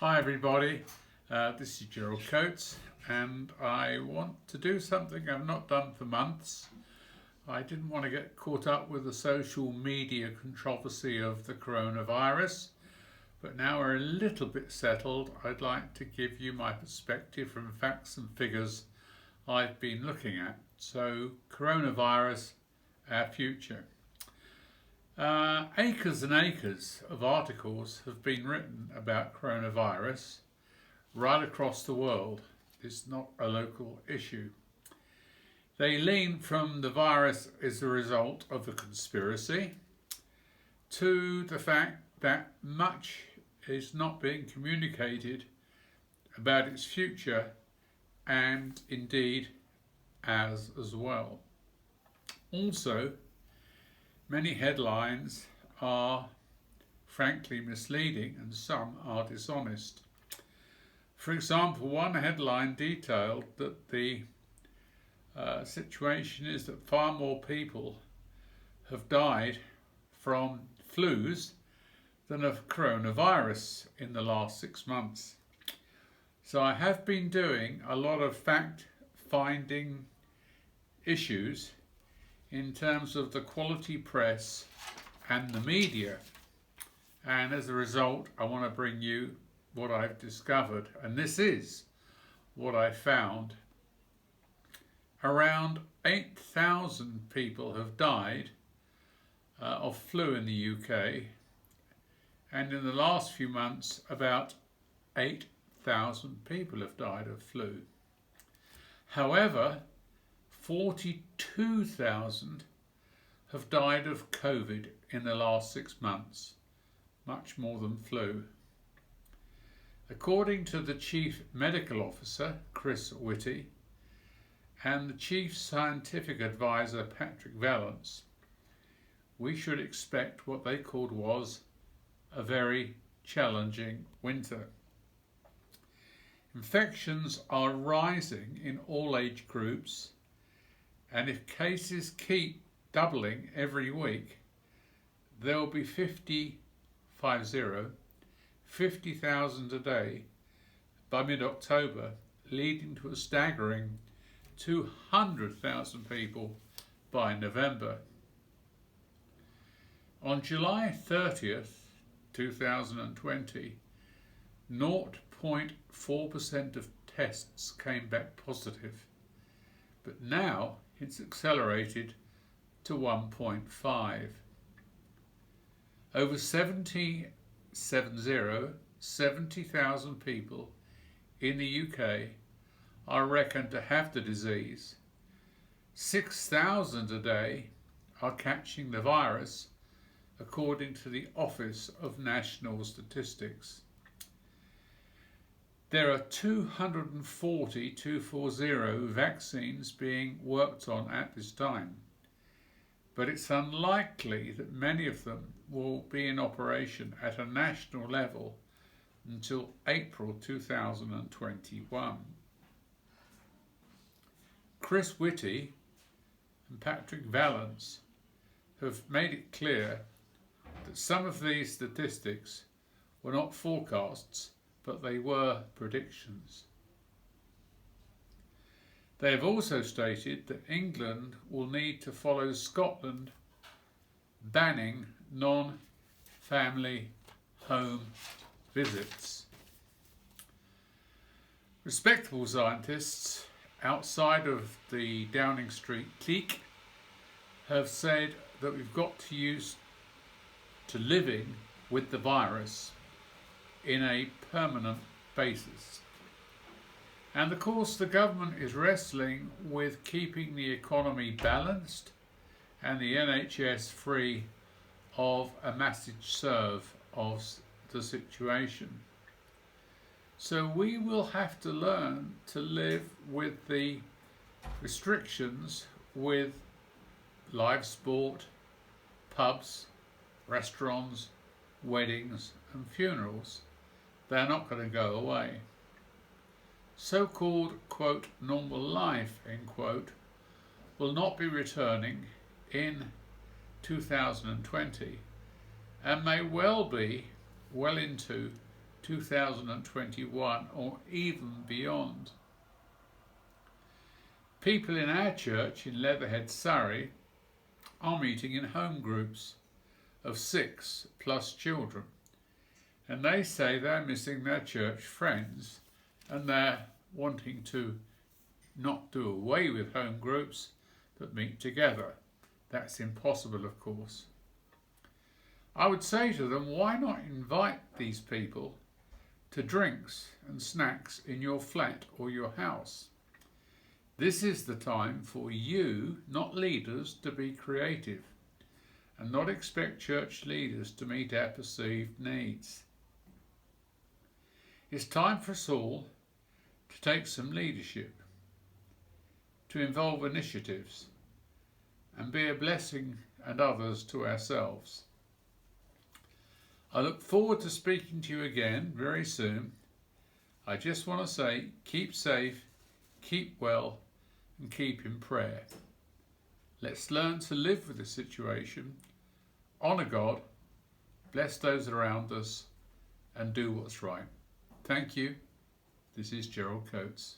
Hi everybody, this is Gerald Coates and I want to do something I've not done for months. I didn't want to get caught up with the social media controversy of the coronavirus, but now we're a little bit settled. I'd like to give you my perspective from facts and figures I've been looking at. So, coronavirus, our future. Acres and acres of articles have been written about coronavirus right across the world. It's not a local issue. They lean from the virus as a result of a conspiracy to the fact that much is not being communicated about its future and indeed as well. Also, many headlines are frankly misleading and some are dishonest. For example, one headline detailed that the situation is that far more people have died from flus than of coronavirus in the last 6 months. So I have been doing a lot of fact-finding issues in terms of the quality press and the media, and as a result I want to bring you what I've discovered, and this is what I found. Around 8,000 people have died of flu in the UK, and in the last few months about 8,000 people have died of flu. However, 42,000 have died of COVID in the last 6 months, much more than flu. According to the Chief Medical Officer, Chris Whitty, and the Chief Scientific Advisor, Patrick Vallance, we should expect what they called was a very challenging winter. Infections are rising in all age groups, and if cases keep doubling every week, there will be 50,000 a day by mid-October, leading to a staggering 200,000 people by November. On July 30th, 2020, 0.4% of tests came back positive, but now it's accelerated to 1.5. Over 70,000 people in the UK are reckoned to have the disease. 6,000 a day are catching the virus, according to the Office of National Statistics. There are 240 vaccines being worked on at this time, but it's unlikely that many of them will be in operation at a national level until April 2021. Chris Whitty and Patrick Vallance have made it clear that some of these statistics were not forecasts, but they were predictions. They have also stated that England will need to follow Scotland, banning non-family home visits. Respectable scientists outside of the Downing Street clique have said that we've got to use to living with the virus in a permanent basis. And of course the government is wrestling with keeping the economy balanced and the NHS free of a massive surge of the situation. So we will have to learn to live with the restrictions with live sport, pubs, restaurants, weddings and funerals. They're not going to go away. So-called, quote, normal life, end quote, will not be returning in 2020 and may well be well into 2021 or even beyond. People in our church in Leatherhead, Surrey, are meeting in home groups of 6 plus children, and they say they're missing their church friends and they're wanting to not do away with home groups but meet together. That's impossible, of course. I would say to them, why not invite these people to drinks and snacks in your flat or your house? This is the time for you, not leaders, to be creative and not expect church leaders to meet our perceived needs. It's time for us all to take some leadership, to involve initiatives and be a blessing and others to ourselves. I look forward to speaking to you again very soon. I just want to say, keep safe, keep well, and keep in prayer. Let's learn to live with the situation, honour God, bless those around us, and do what's right. Thank you. This is Gerald Coates.